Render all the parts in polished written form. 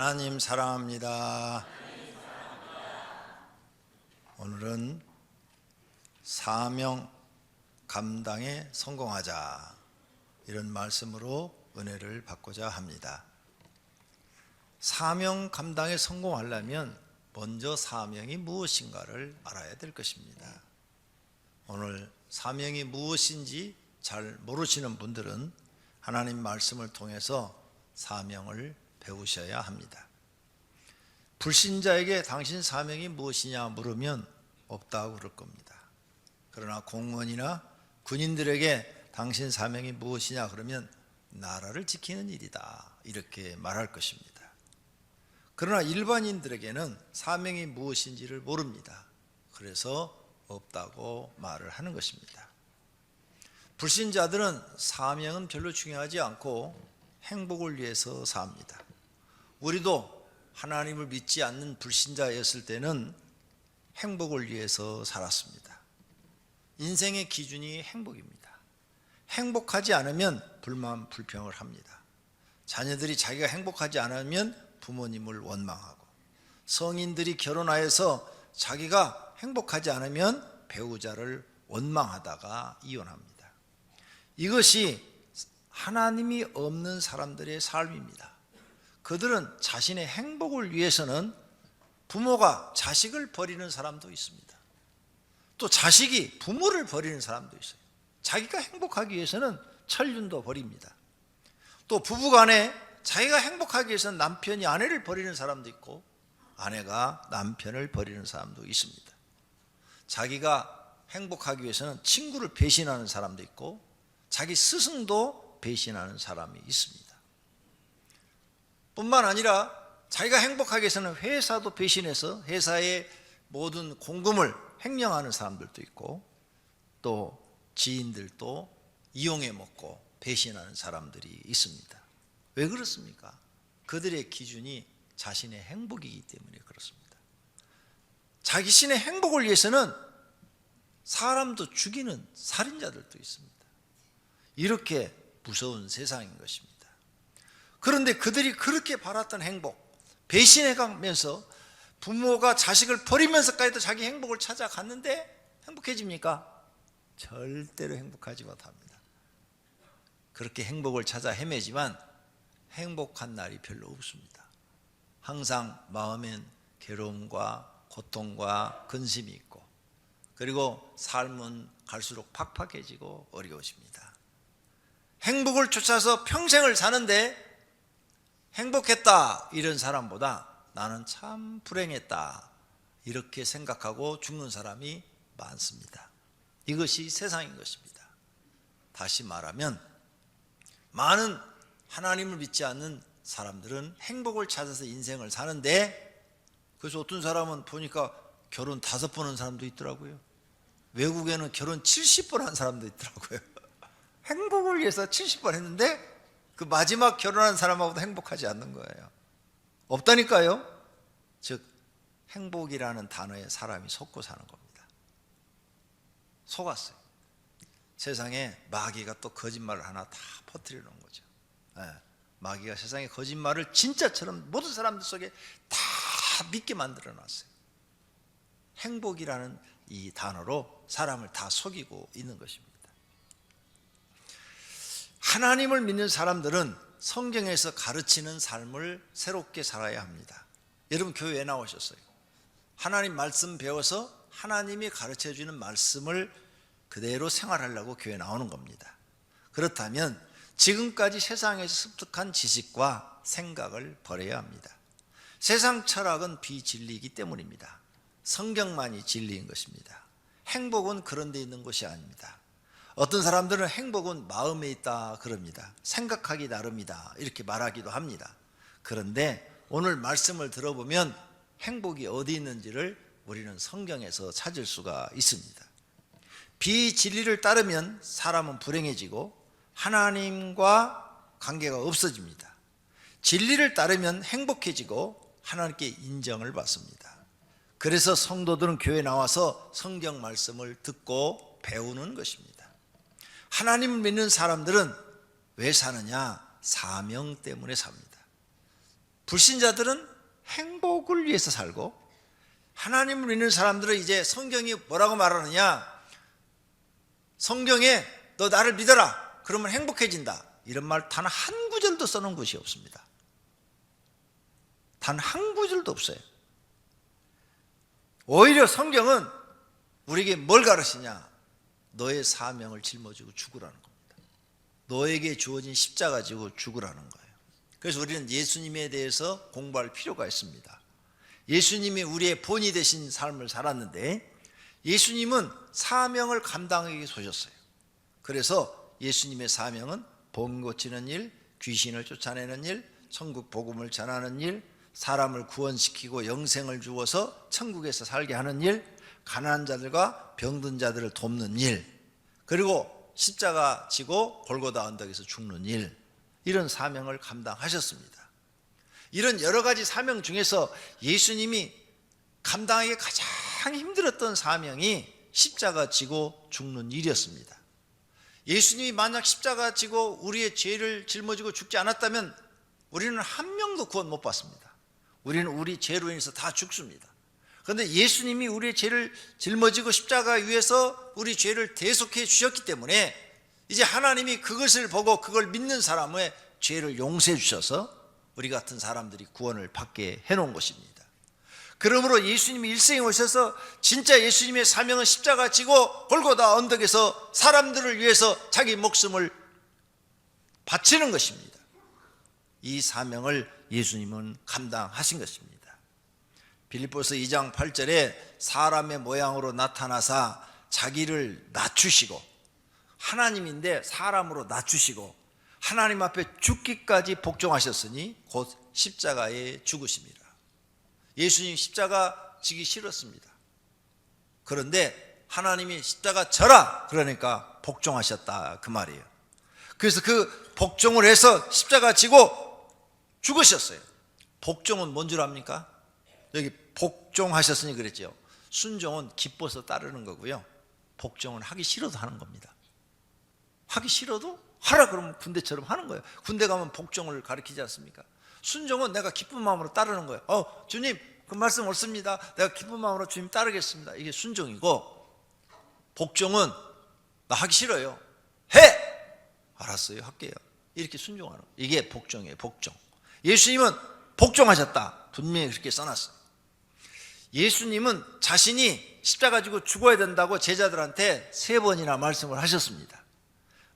하나님 사랑합니다. 오늘은 사명 감당에 성공하자, 이런 말씀으로 은혜를 받고자 합니다. 사명 감당에 성공하려면 먼저 사명이 무엇인가를 알아야 될 것입니다. 오늘 사명이 무엇인지 잘 모르시는 분들은 하나님 말씀을 통해서 사명을 배우셔야 합니다. 불신자에게 당신 사명이 무엇이냐 물으면 없다고 그럴 겁니다. 그러나 공무원이나 군인들에게 당신 사명이 무엇이냐 그러면 나라를 지키는 일이다, 이렇게 말할 것입니다. 그러나 일반인들에게는 사명이 무엇인지를 모릅니다. 그래서 없다고 말을 하는 것입니다. 불신자들은 사명은 별로 중요하지 않고 행복을 위해서 삽니다. 우리도 하나님을 믿지 않는 불신자였을 때는 행복을 위해서 살았습니다. 인생의 기준이 행복입니다. 행복하지 않으면 불만 불평을 합니다. 자녀들이 자기가 행복하지 않으면 부모님을 원망하고, 성인들이 결혼하여서 자기가 행복하지 않으면 배우자를 원망하다가 이혼합니다. 이것이 하나님이 없는 사람들의 삶입니다. 그들은 자신의 행복을 위해서는 부모가 자식을 버리는 사람도 있습니다. 또 자식이 부모를 버리는 사람도 있어요. 자기가 행복하기 위해서는 천륜도 버립니다. 또 부부간에 자기가 행복하기 위해서는 남편이 아내를 버리는 사람도 있고, 아내가 남편을 버리는 사람도 있습니다. 자기가 행복하기 위해서는 친구를 배신하는 사람도 있고, 자기 스승도 배신하는 사람이 있습니다. 뿐만 아니라 자기가 행복하기 위해서는 회사도 배신해서 회사의 모든 공금을 횡령하는 사람들도 있고, 또 지인들도 이용해 먹고 배신하는 사람들이 있습니다. 왜 그렇습니까? 그들의 기준이 자신의 행복이기 때문에 그렇습니다. 자기 신의 행복을 위해서는 사람도 죽이는 살인자들도 있습니다. 이렇게 무서운 세상인 것입니다. 그런데 그들이 그렇게 바랐던 행복, 배신해가면서 부모가 자식을 버리면서까지도 자기 행복을 찾아갔는데 행복해집니까? 절대로 행복하지 못합니다. 그렇게 행복을 찾아 헤매지만 행복한 날이 별로 없습니다. 항상 마음엔 괴로움과 고통과 근심이 있고, 그리고 삶은 갈수록 팍팍해지고 어려워집니다. 행복을 쫓아서 평생을 사는데 행복했다 이런 사람보다 나는 참 불행했다 이렇게 생각하고 죽는 사람이 많습니다. 이것이 세상인 것입니다. 다시 말하면 많은 하나님을 믿지 않는 사람들은 행복을 찾아서 인생을 사는데, 그래서 어떤 사람은 보니까 결혼 5번 한 사람도 있더라고요. 외국에는 결혼 70번 한 사람도 있더라고요. 행복을 위해서 70번 했는데 그 마지막 결혼한 사람하고도 행복하지 않는 거예요. 없다니까요. 즉 행복이라는 단어에 사람이 속고 사는 겁니다. 속았어요. 세상에 마귀가 또 거짓말을 하나 다 퍼뜨려 놓은 거죠. 마귀가 세상에 거짓말을 진짜처럼 모든 사람들 속에 다 믿게 만들어 놨어요. 행복이라는 이 단어로 사람을 다 속이고 있는 것입니다. 하나님을 믿는 사람들은 성경에서 가르치는 삶을 새롭게 살아야 합니다. 여러분 교회에 나오셨어요. 하나님 말씀 배워서 하나님이 가르쳐주는 말씀을 그대로 생활하려고 교회에 나오는 겁니다. 그렇다면 지금까지 세상에서 습득한 지식과 생각을 버려야 합니다. 세상 철학은 비진리이기 때문입니다. 성경만이 진리인 것입니다. 행복은 그런 데 있는 것이 아닙니다. 어떤 사람들은 행복은 마음에 있다 그럽니다. 생각하기 나름이다 이렇게 말하기도 합니다. 그런데 오늘 말씀을 들어보면 행복이 어디 있는지를 우리는 성경에서 찾을 수가 있습니다. 비진리를 따르면 사람은 불행해지고 하나님과 관계가 없어집니다. 진리를 따르면 행복해지고 하나님께 인정을 받습니다. 그래서 성도들은 교회에 나와서 성경 말씀을 듣고 배우는 것입니다. 하나님을 믿는 사람들은 왜 사느냐? 사명 때문에 삽니다. 불신자들은 행복을 위해서 살고, 하나님을 믿는 사람들은 이제 성경이 뭐라고 말하느냐, 성경에 너 나를 믿어라 그러면 행복해진다, 이런 말 단 한 구절도 써놓은 것이 없습니다. 단 한 구절도 없어요. 오히려 성경은 우리에게 뭘 가르치냐, 너의 사명을 짊어지고 죽으라는 겁니다. 너에게 주어진 십자가 지고 죽으라는 거예요. 그래서 우리는 예수님에 대해서 공부할 필요가 있습니다. 예수님이 우리의 본이 되신 삶을 살았는데, 예수님은 사명을 감당하기 위해서 오셨어요. 그래서 예수님의 사명은 병 고치는 일, 귀신을 쫓아내는 일, 천국 복음을 전하는 일, 사람을 구원시키고 영생을 주어서 천국에서 살게 하는 일, 가난한 자들과 병든 자들을 돕는 일, 그리고 십자가 지고 골고다 언덕에서 죽는 일, 이런 사명을 감당하셨습니다. 이런 여러 가지 사명 중에서 예수님이 감당하기 가장 힘들었던 사명이 십자가 지고 죽는 일이었습니다. 예수님이 만약 십자가 지고 우리의 죄를 짊어지고 죽지 않았다면 우리는 한 명도 구원 못 받습니다. 우리는 우리 죄로 인해서 다 죽습니다. 그런데 예수님이 우리의 죄를 짊어지고 십자가 위에서 우리 죄를 대속해 주셨기 때문에 이제 하나님이 그것을 보고 그걸 믿는 사람의 죄를 용서해 주셔서 우리 같은 사람들이 구원을 받게 해놓은 것입니다. 그러므로 예수님이 일생에 오셔서 진짜 예수님의 사명은 십자가 지고 골고다 언덕에서 사람들을 위해서 자기 목숨을 바치는 것입니다. 이 사명을 예수님은 감당하신 것입니다. 빌립보서 2장 8절에 사람의 모양으로 나타나사 자기를 낮추시고, 하나님인데 사람으로 낮추시고 하나님 앞에 죽기까지 복종하셨으니 곧 십자가에 죽으심이라. 예수님 십자가 지기 싫었습니다. 그런데 하나님이 십자가 져라 그러니까 복종하셨다, 그 말이에요. 그래서 그 복종을 해서 십자가 지고 죽으셨어요. 복종은 뭔 줄 압니까? 여기 복종하셨으니 그랬죠. 순종은 기뻐서 따르는 거고요, 복종은 하기 싫어도 하는 겁니다. 하기 싫어도 하라 그러면 군대처럼 하는 거예요. 군대 가면 복종을 가르치지 않습니까? 순종은 내가 기쁜 마음으로 따르는 거예요. 주님 그 말씀 옳습니다, 내가 기쁜 마음으로 주님 따르겠습니다, 이게 순종이고, 복종은 나 하기 싫어요, 해! 알았어요, 할게요, 이렇게 순종하는 거예요. 이게 복종이에요. 복종. 예수님은 복종하셨다, 분명히 그렇게 써놨어요. 예수님은 자신이 십자가 지고 죽어야 된다고 제자들한테 3번이나 말씀을 하셨습니다.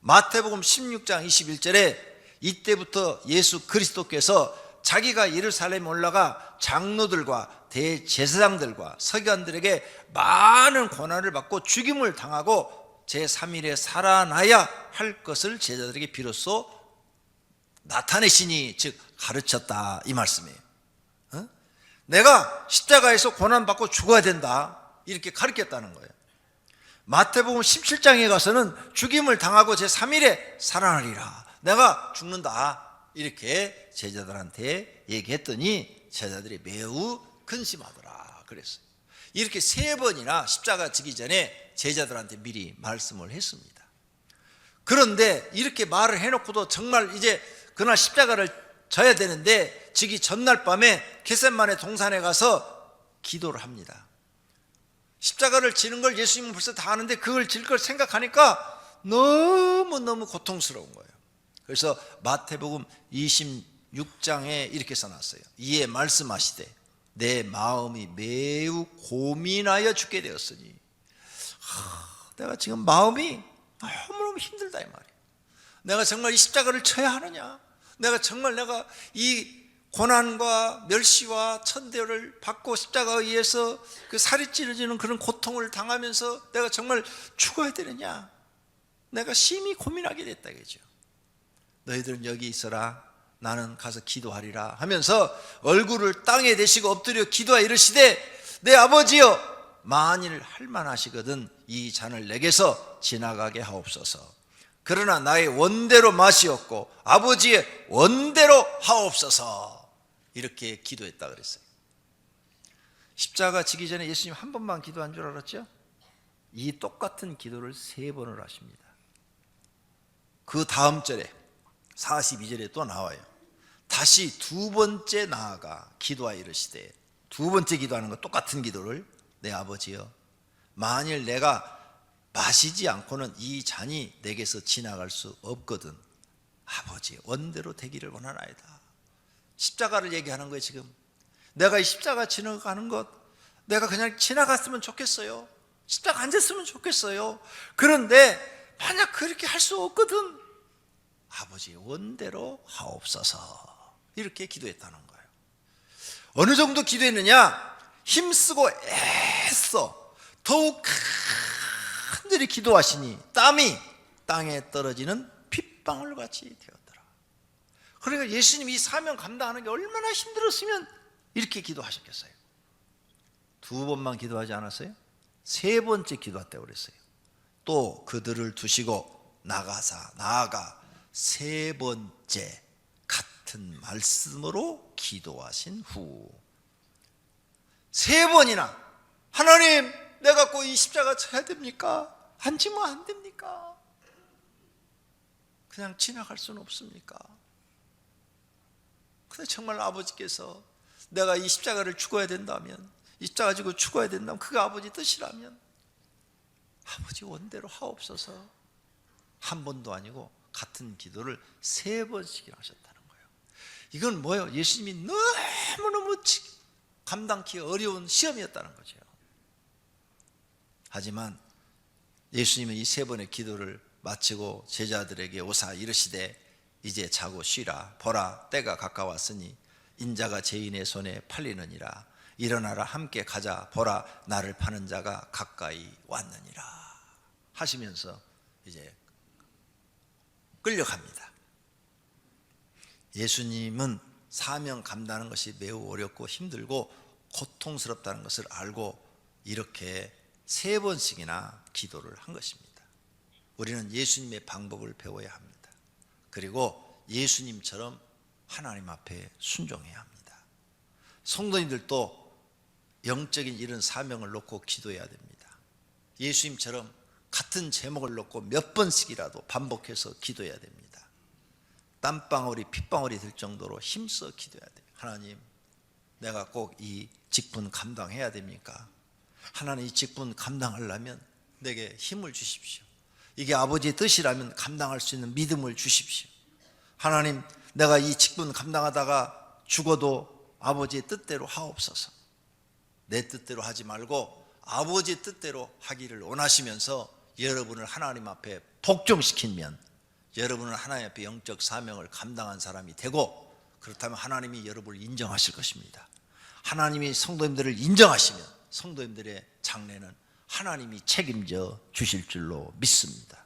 마태복음 16장 21절에 이때부터 예수 그리스도께서 자기가 예루살렘에 올라가 장로들과 대제사장들과 서기관들에게 많은 고난을 받고 죽임을 당하고 제3일에 살아나야 할 것을 제자들에게 비로소 나타내시니, 즉 가르쳤다, 이 말씀이에요. 내가 십자가에서 고난받고 죽어야 된다, 이렇게 가르쳤다는 거예요. 마태복음 17장에 가서는 죽임을 당하고 제3일에 살아나리라, 내가 죽는다, 이렇게 제자들한테 얘기했더니 제자들이 매우 근심하더라 그랬어요. 이렇게 3번이나 십자가 지기 전에 제자들한테 미리 말씀을 했습니다. 그런데 이렇게 말을 해놓고도 정말 이제 그날 십자가를 져야 되는데 지기 전날 밤에 겟세마네 동산에 가서 기도를 합니다. 십자가를 지는 걸 예수님은 벌써 다 아는데 그걸 질 걸 생각하니까 너무너무 고통스러운 거예요. 그래서 마태복음 26장에 이렇게 써놨어요. 이에 말씀하시되 내 마음이 매우 고민하여 죽게 되었으니, 내가 지금 마음이 너무너무 힘들다 이 말이에요. 내가 정말 이 십자가를 쳐야 하느냐, 내가 이 고난과 멸시와 천대를 받고 십자가에 의해서 그 살이 찢어지는 그런 고통을 당하면서 내가 정말 죽어야 되느냐, 내가 심히 고민하게 됐다 이거죠. 너희들은 여기 있어라, 나는 가서 기도하리라 하면서 얼굴을 땅에 대시고 엎드려 기도하여 이르시되 내 아버지여, 만일 할만하시거든 이 잔을 내게서 지나가게 하옵소서. 그러나 나의 원대로 마시옵고 아버지의 원대로 하옵소서, 이렇게 기도했다 그랬어요. 십자가 지기 전에 예수님 한 번만 기도한 줄 알았죠? 이 똑같은 기도를 3번을 하십니다. 그 다음 절에 42절에 또 나와요. 다시 두 번째 나아가 기도하여 이르시되, 두 번째 기도하는 거 똑같은 기도를, 내 아버지여, 만일 내가 마시지 않고는 이 잔이 내게서 지나갈 수 없거든 아버지 원대로 되기를 원하나이다. 십자가를 얘기하는 거예요. 지금 내가 이 십자가 지나가는 것, 내가 그냥 지나갔으면 좋겠어요. 십자가 안 졌으면 좋겠어요. 그런데 만약 그렇게 할 수 없거든 아버지 원대로 하옵소서. 이렇게 기도했다는 거예요. 어느 정도 기도했느냐? 힘쓰고 애써 더욱 간절히 기도하시니 땀이 땅에 떨어지는 핏방울 같이 되었더라. 그러니까 예수님이 이 사명 감당하는 게 얼마나 힘들었으면 이렇게 기도하셨겠어요. 두 번만 기도하지 않았어요? 세 번째 기도했다고 그랬어요. 또 그들을 두시고 나아가 세 번째 같은 말씀으로 기도하신 후 세 번이나 하나님 내가 꼭 이 십자가 쳐야 됩니까? 안 지면 안 됩니까? 그냥 지나갈 수는 없습니까? 근데 정말 아버지께서 내가 이 십자가를 죽어야 된다면, 이 십자가 지고 죽어야 된다면 그게 아버지 뜻이라면 아버지 원대로 하옵소서. 한 번도 아니고 같은 기도를 세 번씩이나 하셨다는 거예요. 이건 뭐예요? 예수님이 너무너무 감당하기 어려운 시험이었다는 거죠. 하지만 예수님은 이 세 번의 기도를 마치고 제자들에게 오사 이르시되 이제 자고 쉬라. 보라 때가 가까웠으니 인자가 죄인의 손에 팔리느니라. 일어나라 함께 가자. 보라 나를 파는 자가 가까이 왔느니라 하시면서 이제 끌려갑니다. 예수님은 사명 감당하는 것이 매우 어렵고 힘들고 고통스럽다는 것을 알고 이렇게 세 번씩이나 기도를 한 것입니다. 우리는 예수님의 방법을 배워야 합니다. 그리고 예수님처럼 하나님 앞에 순종해야 합니다. 성도님들도 영적인 이런 사명을 놓고 기도해야 됩니다. 예수님처럼 같은 제목을 놓고 몇 번씩이라도 반복해서 기도해야 됩니다. 땀방울이 핏방울이 될 정도로 힘써 기도해야 돼요. 하나님 내가 꼭 이 직분 감당해야 됩니까? 하나님 이 직분 감당하려면 내게 힘을 주십시오. 이게 아버지의 뜻이라면 감당할 수 있는 믿음을 주십시오. 하나님 내가 이 직분 감당하다가 죽어도 아버지의 뜻대로 하옵소서. 내 뜻대로 하지 말고 아버지의 뜻대로 하기를 원하시면서 여러분을 하나님 앞에 복종시키면 여러분은 하나님 앞에 영적 사명을 감당한 사람이 되고, 그렇다면 하나님이 여러분을 인정하실 것입니다. 하나님이 성도님들을 인정하시면 성도님들의 장래는 하나님이 책임져 주실 줄로 믿습니다.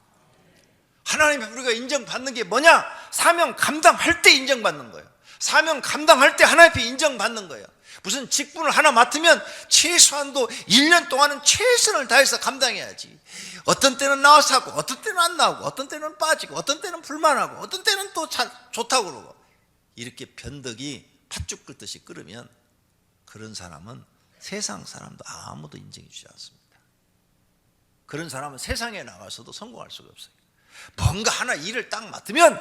하나님 우리가 인정받는 게 뭐냐? 사명 감당할 때 인정받는 거예요. 사명 감당할 때 하나님 앞에 인정받는 거예요. 무슨 직분을 하나 맡으면 최소한도 1년 동안은 최선을 다해서 감당해야지. 어떤 때는 나와서 하고 어떤 때는 안 나오고 어떤 때는 빠지고 어떤 때는 불만하고 어떤 때는 또 좋다고 그러고, 이렇게 변덕이 팥죽 끓듯이 끓으면 그런 사람은 세상 사람도 아무도 인정해 주지 않습니다. 그런 사람은 세상에 나가서도 성공할 수가 없어요. 뭔가 하나 일을 딱 맡으면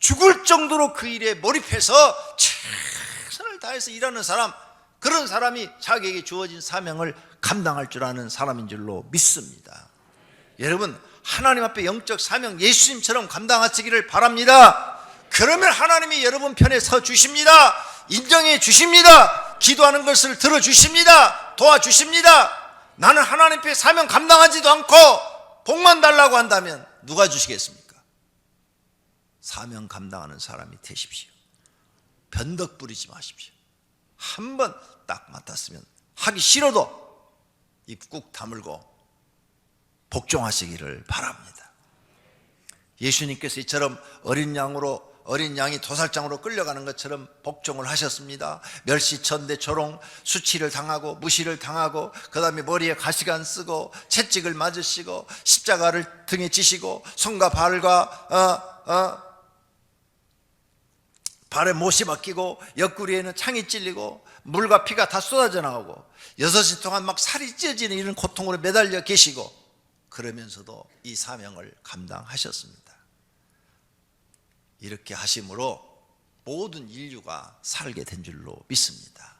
죽을 정도로 그 일에 몰입해서 최선을 다해서 일하는 사람, 그런 사람이 자기에게 주어진 사명을 감당할 줄 아는 사람인 줄로 믿습니다. 여러분 하나님 앞에 영적 사명 예수님처럼 감당하시기를 바랍니다. 그러면 하나님이 여러분 편에 서 주십니다. 인정해 주십니다. 기도하는 것을 들어주십니다. 도와주십니다. 나는 하나님 앞에 사명 감당하지도 않고 복만 달라고 한다면 누가 주시겠습니까? 사명 감당하는 사람이 되십시오. 변덕 부리지 마십시오. 한 번 딱 맡았으면 하기 싫어도 입 꾹 다물고 복종하시기를 바랍니다. 예수님께서 이처럼 어린 양이 도살장으로 끌려가는 것처럼 복종을 하셨습니다. 멸시, 천대, 조롱, 수치를 당하고 무시를 당하고 그 다음에 머리에 가시관 쓰고 채찍을 맞으시고 십자가를 등에 지시고 손과 발과 발에 못이 박히고 옆구리에는 창이 찔리고 물과 피가 다 쏟아져 나오고 6시 동안 막 살이 찢어지는 이런 고통으로 매달려 계시고, 그러면서도 이 사명을 감당하셨습니다. 이렇게 하심으로 모든 인류가 살게 된 줄로 믿습니다.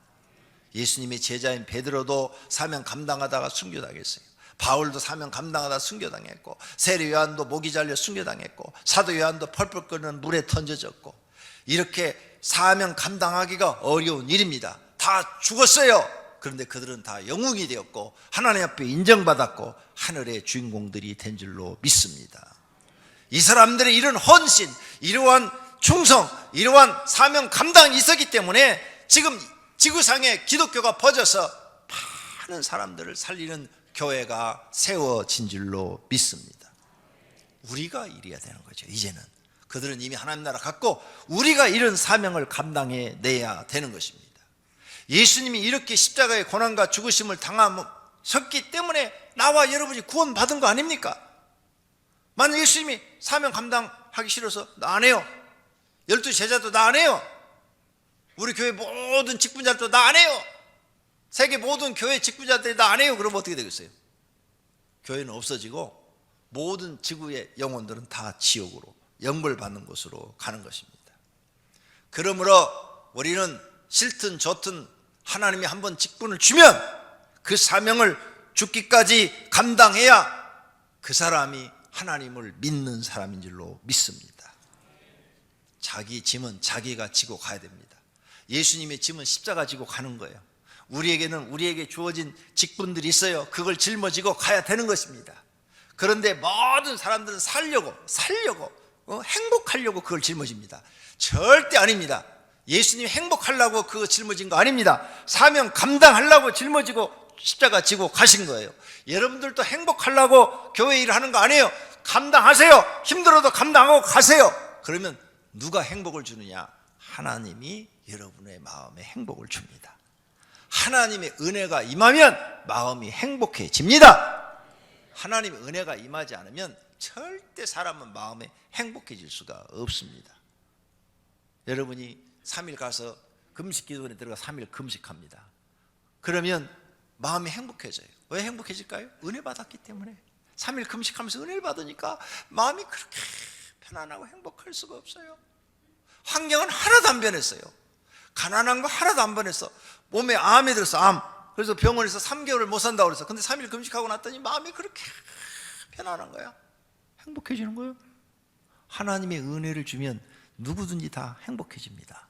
예수님의 제자인 베드로도 사명 감당하다가 순교당했어요. 바울도 사명 감당하다 순교당했고, 세례 요한도 목이 잘려 순교당했고, 사도 요한도 펄펄 끓는 물에 던져졌고, 이렇게 사명 감당하기가 어려운 일입니다. 다 죽었어요. 그런데 그들은 다 영웅이 되었고 하나님 앞에 인정받았고 하늘의 주인공들이 된 줄로 믿습니다. 이 사람들의 이런 헌신, 이러한 충성, 이러한 사명 감당이 있었기 때문에 지금 지구상에 기독교가 퍼져서 많은 사람들을 살리는 교회가 세워진 줄로 믿습니다. 우리가 이래야 되는 거죠. 이제는 그들은 이미 하나님 나라 갔고 우리가 이런 사명을 감당해 내야 되는 것입니다. 예수님이 이렇게 십자가의 고난과 죽으심을 당하셨기 때문에 나와 여러분이 구원받은 거 아닙니까? 만약 예수님이 사명 감당하기 싫어서 나 안 해요, 12 제자도 나 안 해요, 우리 교회 모든 직분자들도 나 안 해요, 세계 모든 교회 직분자들이 나 안 해요, 그러면 어떻게 되겠어요? 교회는 없어지고 모든 지구의 영혼들은 다 지옥으로 영벌받는 곳으로 가는 것입니다. 그러므로 우리는 싫든 좋든 하나님이 한번 직분을 주면 그 사명을 죽기까지 감당해야 그 사람이 하나님을 믿는 사람인 줄로 믿습니다. 자기 짐은 자기가 지고 가야 됩니다. 예수님의 짐은 십자가 지고 가는 거예요. 우리에게 주어진 직분들이 있어요. 그걸 짊어지고 가야 되는 것입니다. 그런데 모든 사람들은 살려고 행복하려고 그걸 짊어집니다. 절대 아닙니다. 예수님 행복하려고 그거 짊어진 거 아닙니다. 사명 감당하려고 짊어지고 십자가 지고 가신 거예요. 여러분들도 행복하려고 교회 일을 하는 거 아니에요. 감당하세요. 힘들어도 감당하고 가세요. 그러면 누가 행복을 주느냐? 하나님이 여러분의 마음에 행복을 줍니다. 하나님의 은혜가 임하면 마음이 행복해집니다. 하나님의 은혜가 임하지 않으면 절대 사람은 마음에 행복해질 수가 없습니다. 여러분이 3일 가서 금식 기도원에 들어가 3일 금식합니다. 그러면 마음이 행복해져요. 왜 행복해질까요? 은혜 받았기 때문에. 3일 금식하면서 은혜를 받으니까 마음이 그렇게 편안하고 행복할 수가 없어요. 환경은 하나도 안 변했어요. 가난한 거 하나도 안 변했어. 몸에 암이 들었어, 암. 그래서 병원에서 3개월을 못 산다고 그랬어. 근데 3일 금식하고 났더니 마음이 그렇게 편안한 거야. 행복해지는 거예요. 하나님의 은혜를 주면 누구든지 다 행복해집니다.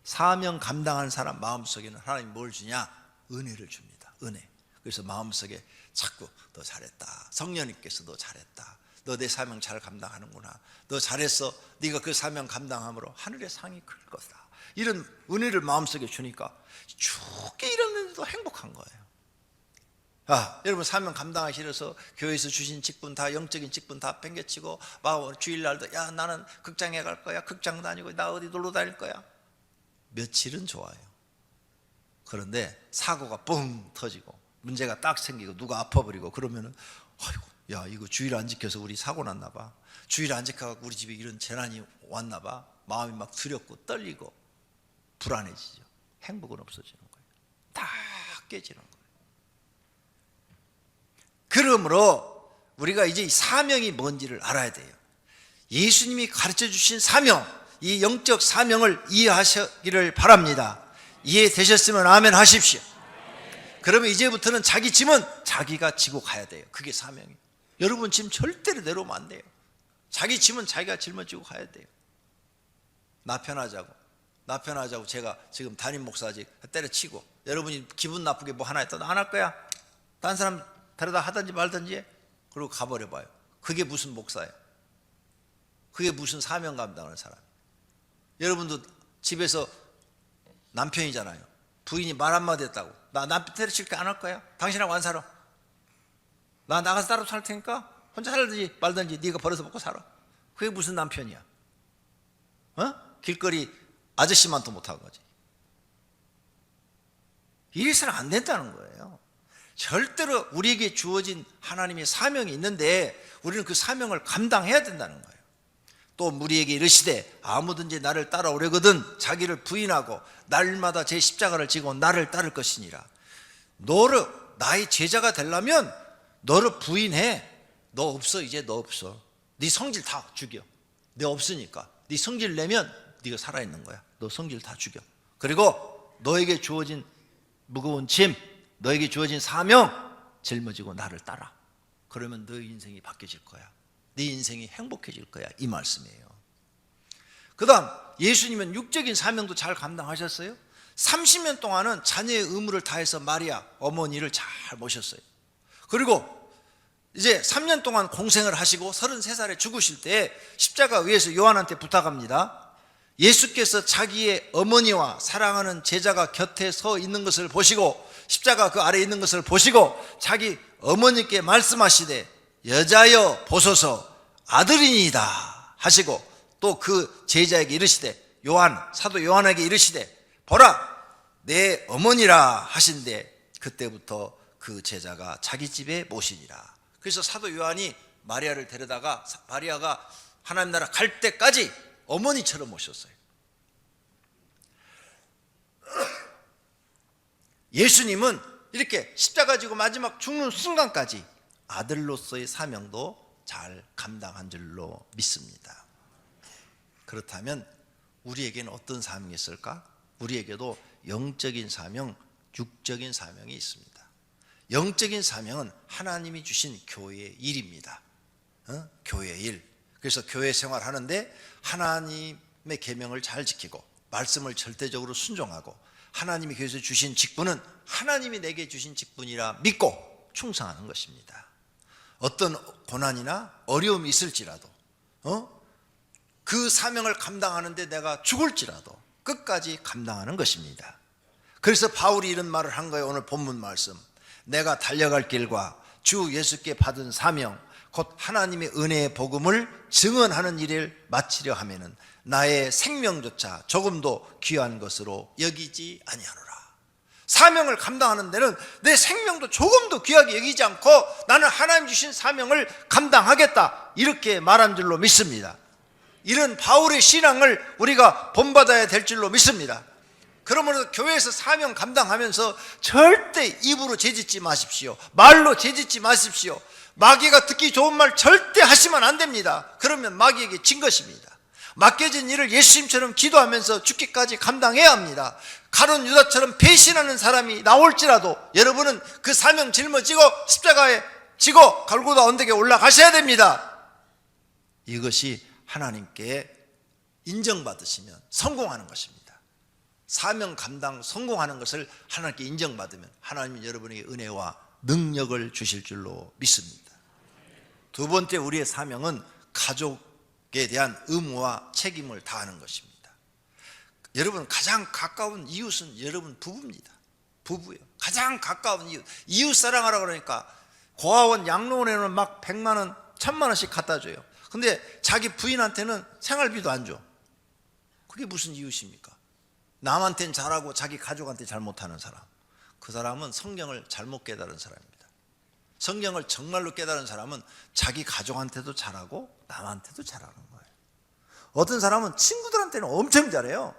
사명 감당한 사람 마음속에는 하나님 뭘 주냐? 은혜를 줍니다. 은혜. 그래서 마음속에 자꾸 너 잘했다, 성령님께서 너 잘했다, 너 내 사명 잘 감당하는구나, 너 잘했어, 네가 그 사명 감당함으로 하늘의 상이 클 거다, 이런 은혜를 마음속에 주니까 죽게 일었는데도 행복한 거예요. 여러분 사명 감당하기 싫어서 교회에서 주신 직분 다, 영적인 직분 다 팽개치고 막 주일날도 야 나는 극장에 갈 거야, 극장 다니고 나 어디 놀러 다닐 거야. 며칠은 좋아요. 그런데 사고가 뻥 터지고 문제가 딱 생기고 누가 아파버리고 그러면은 아이고 야 이거 주일 안 지켜서 우리 사고 났나 봐, 주일 안 지켜갖고 우리 집에 이런 재난이 왔나 봐. 마음이 막 두렵고 떨리고 불안해지죠. 행복은 없어지는 거예요. 다 깨지는 거예요. 그러므로 우리가 이제 이 사명이 뭔지를 알아야 돼요. 예수님이 가르쳐 주신 사명, 이 영적 사명을 이해하시기를 바랍니다. 이해되셨으면 아멘 하십시오. 그러면 이제부터는 자기 짐은 자기가 지고 가야 돼요. 그게 사명이에요. 여러분 짐 절대로 내려오면 안 돼요. 자기 짐은 자기가 짊어지고 가야 돼요. 나 편하자고 제가 지금 담임 목사지 때려치고 여러분이 기분 나쁘게 뭐 하나 했다 안 할 거야. 다른 사람 데려다 하든지 말든지 그리고 가버려봐요. 그게 무슨 목사예요? 그게 무슨 사명 감당하는 사람? 여러분도 집에서 남편이잖아요. 부인이 말 한마디 했다고 나 남편 때려칠게 안 할 거야? 당신하고 안 살아. 나 나가서 따로 살 테니까 혼자 살든지 말든지 네가 벌어서 먹고 살아. 그게 무슨 남편이야? 길거리 아저씨만도 못한 거지. 이래서는 안 된다는 거예요. 절대로 우리에게 주어진 하나님의 사명이 있는데 우리는 그 사명을 감당해야 된다는 거예요. 또 우리에게 이르시되 아무든지 나를 따라오려거든 자기를 부인하고 날마다 제 십자가를 지고 나를 따를 것이니라. 너를 나의 제자가 되려면 너를 부인해. 너 없어, 이제 너 없어. 네 성질 다 죽여. 너 없으니까 네 성질 내면 네가 살아있는 거야. 너 성질 다 죽여. 그리고 너에게 주어진 무거운 짐, 너에게 주어진 사명 짊어지고 나를 따라. 그러면 너의 인생이 바뀌어질 거야. 네 인생이 행복해질 거야. 이 말씀이에요. 그 다음 예수님은 육적인 사명도 잘 감당하셨어요. 30년 동안은 자녀의 의무를 다해서 마리아 어머니를 잘 모셨어요. 그리고 이제 3년 동안 공생을 하시고 33살에 죽으실 때 십자가 위에서 요한한테 부탁합니다. 예수께서 자기의 어머니와 사랑하는 제자가 곁에 서 있는 것을 보시고 십자가 그 아래에 있는 것을 보시고 자기 어머니께 말씀하시되 여자여 보소서 아들이니이다 하시고 또 그 제자에게 이르시되 사도 요한에게 이르시되 보라 내 어머니라 하신대 그때부터 그 제자가 자기 집에 모시니라. 그래서 사도 요한이 마리아를 데려다가 마리아가 하나님 나라 갈 때까지 어머니처럼 모셨어요. 예수님은 이렇게 십자가 지고 마지막 죽는 순간까지 아들로서의 사명도 잘 감당한 줄로 믿습니다. 그렇다면 우리에게는 어떤 사명이 있을까? 우리에게도 영적인 사명, 육적인 사명이 있습니다. 영적인 사명은 하나님이 주신 교회의 일입니다. 교회의 일. 그래서 교회 생활하는데 하나님의 계명을 잘 지키고 말씀을 절대적으로 순종하고 하나님이 교회에서 주신 직분은 하나님이 내게 주신 직분이라 믿고 충성하는 것입니다. 어떤 고난이나 어려움이 있을지라도 그 사명을 감당하는데 내가 죽을지라도 끝까지 감당하는 것입니다. 그래서 바울이 이런 말을 한 거예요. 오늘 본문 말씀. 내가 달려갈 길과 주 예수께 받은 사명 곧 하나님의 은혜의 복음을 증언하는 일을 마치려 하면은 나의 생명조차 조금도 귀한 것으로 여기지 아니하노라. 사명을 감당하는 데는 내 생명도 조금도 귀하게 여기지 않고 나는 하나님 주신 사명을 감당하겠다 이렇게 말한 줄로 믿습니다. 이런 바울의 신앙을 우리가 본받아야 될 줄로 믿습니다. 그러므로 교회에서 사명 감당하면서 절대 입으로 죄짓지 마십시오. 말로 죄짓지 마십시오. 마귀가 듣기 좋은 말 절대 하시면 안 됩니다. 그러면 마귀에게 진 것입니다. 맡겨진 일을 예수님처럼 기도하면서 죽기까지 감당해야 합니다. 가룟 유다처럼 배신하는 사람이 나올지라도 여러분은 그 사명 짊어지고 십자가에 지고 갈고다 언덕에 올라가셔야 됩니다. 이것이 하나님께 인정받으시면 성공하는 것입니다. 사명 감당 성공하는 것을 하나님께 인정받으면 하나님은 여러분에게 은혜와 능력을 주실 줄로 믿습니다. 두 번째 우리의 사명은 가족에 대한 의무와 책임을 다하는 것입니다. 여러분 가장 가까운 이웃은 여러분 부부입니다. 부부예요. 가장 가까운 이웃 사랑하라 그러니까 고아원 양로원에는 막 100만 원 1000만 원씩 갖다 줘요. 근데 자기 부인한테는 생활비도 안 줘. 그게 무슨 이웃입니까? 남한테는 잘하고 자기 가족한테 잘못하는 사람, 그 사람은 성경을 잘못 깨달은 사람입니다. 성경을 정말로 깨달은 사람은 자기 가족한테도 잘하고 남한테도 잘하는 거예요. 어떤 사람은 친구들한테는 엄청 잘해요.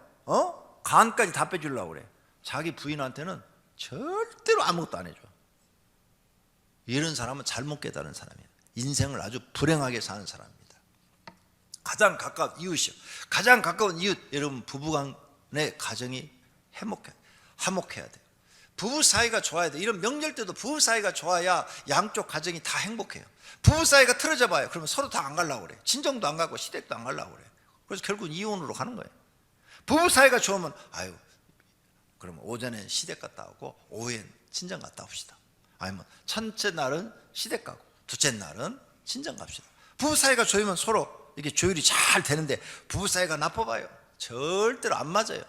간까지 다 빼주려고 그래. 자기 부인한테는 절대로 아무것도 안 해줘. 이런 사람은 잘못 깨달은 사람이에요. 인생을 아주 불행하게 사는 사람입니다. 가장 가까운 이웃이요. 가장 가까운 이웃, 여러분 부부간의 가정이 화목해야 돼요. 부부 사이가 좋아야 돼요. 이런 명절 때도 부부 사이가 좋아야 양쪽 가정이 다 행복해요. 부부 사이가 틀어져 봐요. 그러면 서로 다 안 가려고 그래. 친정도 안 가고 시댁도 안 가려고 그래. 그래서 결국 이혼으로 가는 거예요. 부부 사이가 좋으면 그러면 오전엔 시댁 갔다 오고 오후엔 친정 갔다 옵시다. 아니면 첫째 날은 시댁 가고 둘째 날은 친정 갑시다. 부부 사이가 좋으면 서로 이렇게 조율이 잘 되는데 부부 사이가 나빠봐요. 절대로 안 맞아요.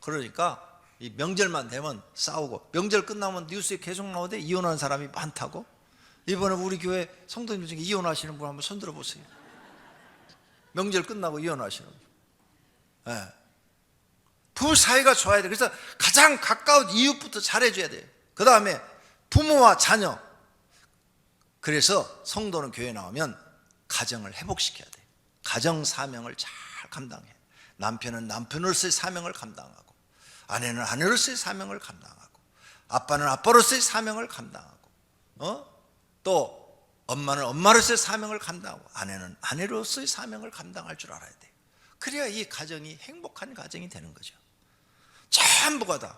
그러니까 이 명절만 되면 싸우고 명절 끝나면 뉴스에 계속 나오대 이혼하는 사람이 많다고. 이번에 우리 교회 성도님들 중에 이혼하시는 분 한번 손들어 보세요. 명절 끝나고 이혼하시는 분. 네. 부부 사이가 좋아야 돼. 그래서 가장 가까운 이웃부터 잘해줘야 돼요. 그 다음에 부모와 자녀. 그래서 성도는 교회 나오면 가정을 회복시켜야 돼요. 가정 사명을 잘 감당해. 남편은 남편으로서의 사명을 감당하고, 아내는 아내로서의 사명을 감당하고, 아빠는 아빠로서의 사명을 감당하고, 또 엄마는 엄마로서의 사명을 감당하고, 아내는 아내로서의 사명을 감당할 줄 알아야 돼요. 그래야 이 가정이 행복한 가정이 되는 거죠. 전부가 다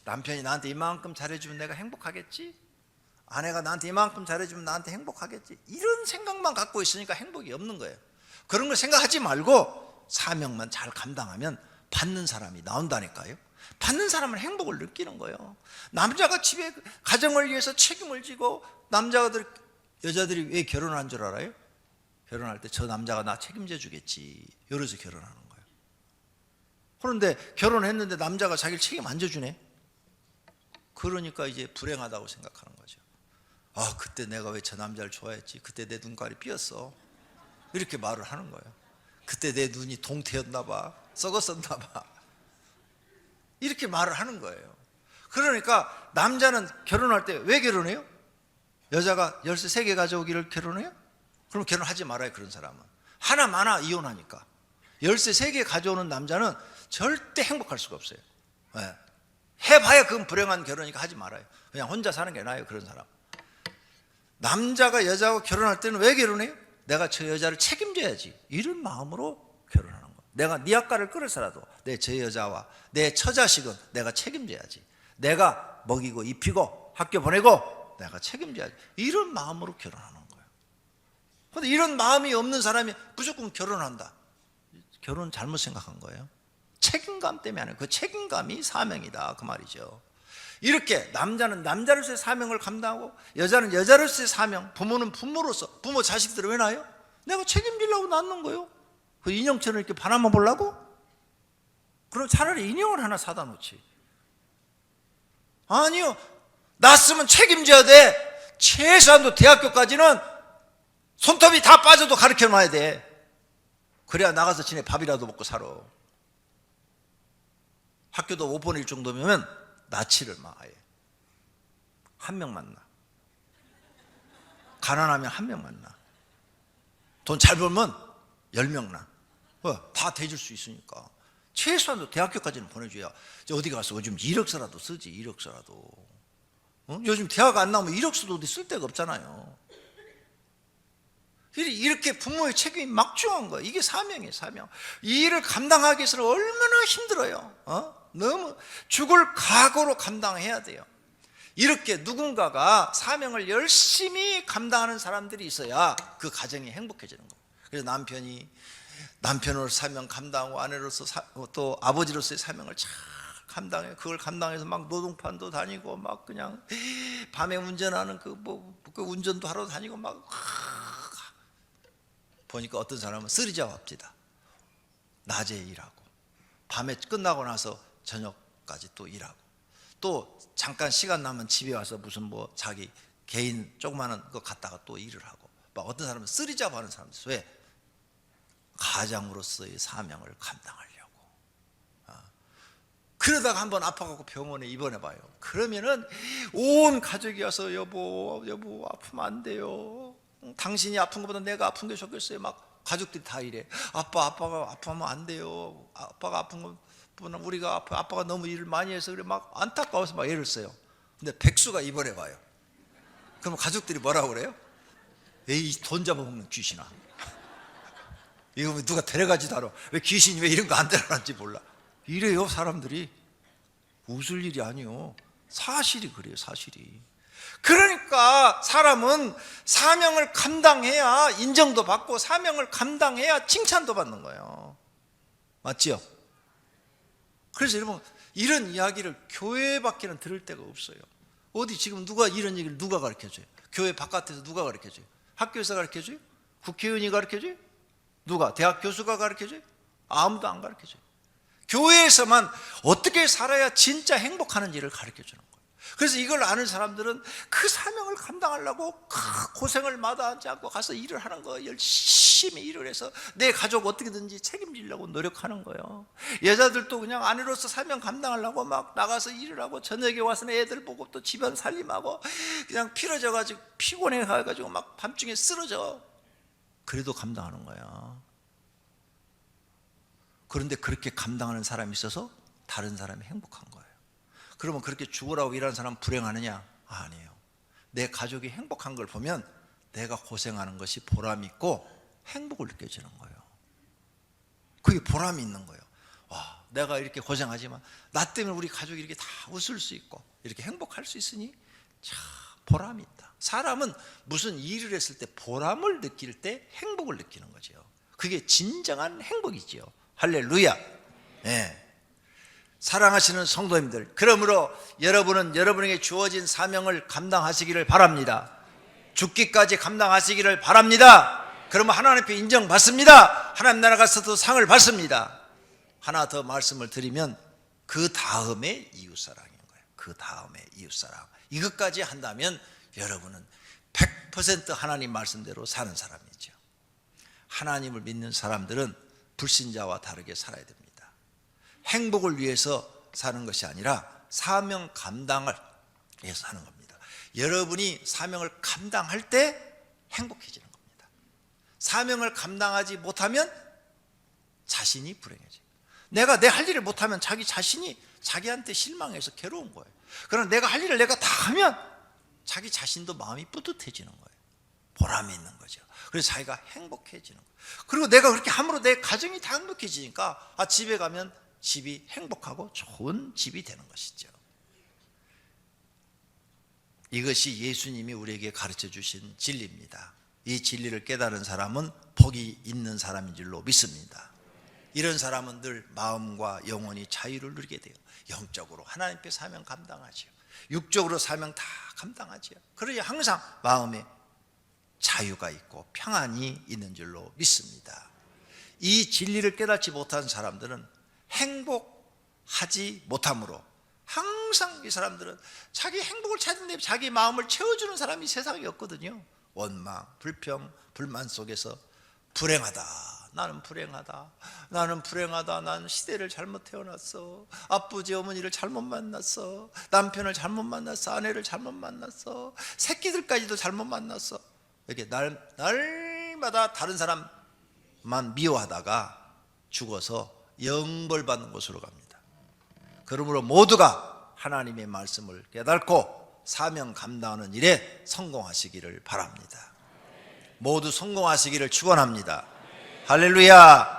남편이 나한테 이만큼 잘해주면 내가 행복하겠지, 아내가 나한테 이만큼 잘해주면 나한테 행복하겠지, 이런 생각만 갖고 있으니까 행복이 없는 거예요. 그런 걸 생각하지 말고 사명만 잘 감당하면 받는 사람이 나온다니까요. 받는 사람은 행복을 느끼는 거예요. 남자가 집에 가정을 위해서 책임을 지고, 여자들이 왜 결혼한 줄 알아요? 결혼할 때 저 남자가 나 책임져 주겠지, 이래서 결혼하는 거예요. 그런데 결혼했는데 남자가 자기를 책임 안 져주네. 그러니까 이제 불행하다고 생각하는 거죠. 아, 그때 내가 왜 저 남자를 좋아했지, 그때 내 눈깔이 삐었어, 이렇게 말을 하는 거예요. 그때 내 눈이 동태였나 봐, 썩었었나 봐, 이렇게 말을 하는 거예요. 그러니까 남자는 결혼할 때 왜 결혼해요? 여자가 열쇠 3개 가져오기를 결혼해요? 그럼 결혼하지 말아요. 그런 사람은 하나 많아 이혼하니까. 열쇠 3개 가져오는 남자는 절대 행복할 수가 없어요. 네. 해봐야 그건 불행한 결혼이니까 하지 말아요. 그냥 혼자 사는 게 나아요. 그런 사람. 남자가 여자하고 결혼할 때는 왜 결혼해요? 내가 저 여자를 책임져야지, 이런 마음으로 결혼하는 거예요. 내가 네 아까를 끌어서라도 내 저 여자와 내 처자식은 내가 책임져야지, 내가 먹이고 입히고 학교 보내고 내가 책임져야지, 이런 마음으로 결혼하는 거예요. 그런데 이런 마음이 없는 사람이 무조건 결혼한다, 결혼 잘못 생각한 거예요. 책임감 때문에 하는, 그 책임감이 사명이다, 그 말이죠. 이렇게 남자는 남자로서의 사명을 감당하고, 여자는 여자로서의 사명, 부모는 부모로서, 부모 자식들을 왜 낳아요? 내가 책임지려고 낳는 거예요. 그 인형처럼 이렇게 바라만 보려고? 그럼 차라리 인형을 하나 사다 놓지. 아니요, 낳았으면 책임져야 돼. 최소한도 대학교까지는 손톱이 다 빠져도 가르쳐 놔야 돼. 그래야 나가서 지네 밥이라도 먹고 살아. 학교도 못 보낼 정도면 낳지를 마. 아예 한 명만 낳아. 가난하면 한 명만 낳아. 돈 잘 벌면 10명 낳아. 다 대줄 수 있으니까 최소한도 대학교까지는 보내줘야 어디 가서 요즘 이력서라도 쓰지. 이력서라도. 요즘 대학 안 나오면 이력서도 어디 쓸 데가 없잖아요. 이렇게 부모의 책임이 막중한 거예요. 이게 사명이에요. 사명. 이 일을 감당하기 위해서는 얼마나 힘들어요. 너무 죽을 각오로 감당해야 돼요. 이렇게 누군가가 사명을 열심히 감당하는 사람들이 있어야 그 가정이 행복해지는 거예요. 그래서 남편으로 사명 감당하고, 아내로서 또 아버지로서의 사명을 잘 감당해. 그걸 감당해서 막 노동판도 다니고, 막 그냥 밤에 운전하는 그 운전도 하러 다니고, 막 보니까 어떤 사람은 쓰리잡합니다. 낮에 일하고, 밤에 끝나고 나서 저녁까지 또 일하고, 또 잠깐 시간 나면 집에 와서 무슨 자기 개인 조그마한 거 갖다가 또 일을 하고, 막 어떤 사람은 쓰리잡하는 사람들. 왜? 가장으로서의 사명을 감당하려고. 그러다가 한번 아파갖고 병원에 입원해봐요. 그러면은 온 가족이 와서 여보 아프면 안 돼요. 당신이 아픈 것보다 내가 아픈 게 좋겠어요. 막 가족들이 다 이래. 아빠가 아프면 안 돼요. 아빠가 아픈 것보다 우리가 아빠가 너무 일을 많이 해서 그래. 막 안타까워서 막 애를 써요. 근데 백수가 입원해봐요. 그럼 가족들이 뭐라고 그래요? 에이, 돈 잡아먹는 귀신아. 이거 누가 데려가지도 않아. 왜 귀신이 왜 이런 거 안 데려가는지 몰라. 이래요. 사람들이. 웃을 일이 아니요. 사실이 그래요. 사실이. 그러니까 사람은 사명을 감당해야 인정도 받고, 사명을 감당해야 칭찬도 받는 거예요. 맞지요? 그래서 여러분, 이런 이야기를 교회밖에는 들을 데가 없어요. 어디 지금 누가 이런 얘기를 누가 가르쳐줘요? 교회 바깥에서 누가 가르쳐줘요? 학교에서 가르쳐줘요? 국회의원이 가르쳐줘요? 누가? 대학 교수가 가르쳐줘요? 아무도 안 가르쳐줘요. 교회에서만 어떻게 살아야 진짜 행복하는지를 가르쳐주는 거예요. 그래서 이걸 아는 사람들은 그 사명을 감당하려고 고생을 마다하지 않고 가서 일을 하는 거예요. 열심히 일을 해서 내 가족 어떻게든지 책임지려고 노력하는 거예요. 여자들도 그냥 아내로서 사명 감당하려고 막 나가서 일을 하고, 저녁에 와서는 애들 보고 또 집안 살림하고, 그냥 피로져가지고 피곤해가지고 막 밤중에 쓰러져. 그래도 감당하는 거야. 그런데 그렇게 감당하는 사람이 있어서 다른 사람이 행복한 거예요. 그러면 그렇게 죽으라고 일하는 사람은 불행하느냐? 아니에요. 내 가족이 행복한 걸 보면 내가 고생하는 것이 보람 있고 행복을 느껴지는 거예요. 그게 보람이 있는 거예요. 와, 내가 이렇게 고생하지만 나 때문에 우리 가족이 이렇게 다 웃을 수 있고 이렇게 행복할 수 있으니 참 보람이 있다. 사람은 무슨 일을 했을 때 보람을 느낄 때 행복을 느끼는 거죠. 그게 진정한 행복이지요. 할렐루야. 네. 사랑하시는 성도님들, 그러므로 여러분은 여러분에게 주어진 사명을 감당하시기를 바랍니다. 죽기까지 감당하시기를 바랍니다. 그러면 하나님 앞에 인정받습니다. 하나님 나라 가서도 상을 받습니다. 하나 더 말씀을 드리면 그 다음에 이웃사랑인 거예요. 그 다음에 이웃사랑. 이것까지 한다면 여러분은 100% 하나님 말씀대로 사는 사람이죠. 하나님을 믿는 사람들은 불신자와 다르게 살아야 됩니다. 행복을 위해서 사는 것이 아니라 사명 감당을 위해서 사는 겁니다. 여러분이 사명을 감당할 때 행복해지는 겁니다. 사명을 감당하지 못하면 자신이 불행해져요. 내가 내 할 일을 못하면 자기 자신이 자기한테 실망해서 괴로운 거예요. 그러나 내가 할 일을 내가 다 하면 자기 자신도 마음이 뿌듯해지는 거예요. 보람이 있는 거죠. 그래서 자기가 행복해지는 거예요. 그리고 내가 그렇게 함으로 내 가정이 다 행복해지니까 집에 가면 집이 행복하고 좋은 집이 되는 것이죠. 이것이 예수님이 우리에게 가르쳐 주신 진리입니다. 이 진리를 깨달은 사람은 복이 있는 사람인 줄로 믿습니다. 이런 사람은 늘 마음과 영혼이 자유를 누리게 돼요. 영적으로 하나님께 사명 감당하지요. 육적으로 사명 다 감당하지요. 그러니 항상 마음에 자유가 있고 평안이 있는 줄로 믿습니다. 이 진리를 깨닫지 못한 사람들은 행복하지 못함으로 항상 이 사람들은 자기 행복을 찾는데 자기 마음을 채워주는 사람이 세상에 없거든요. 원망, 불평, 불만 속에서 불행하다, 나는 불행하다, 나는 불행하다, 나는 시대를 잘못 태어났어, 아버지 어머니를 잘못 만났어, 남편을 잘못 만났어, 아내를 잘못 만났어, 새끼들까지도 잘못 만났어. 이렇게 날마다 다른 사람만 미워하다가 죽어서 영벌받는 곳으로 갑니다. 그러므로 모두가 하나님의 말씀을 깨닫고 사명 감당하는 일에 성공하시기를 바랍니다. 모두 성공하시기를 축원합니다. 할렐루야.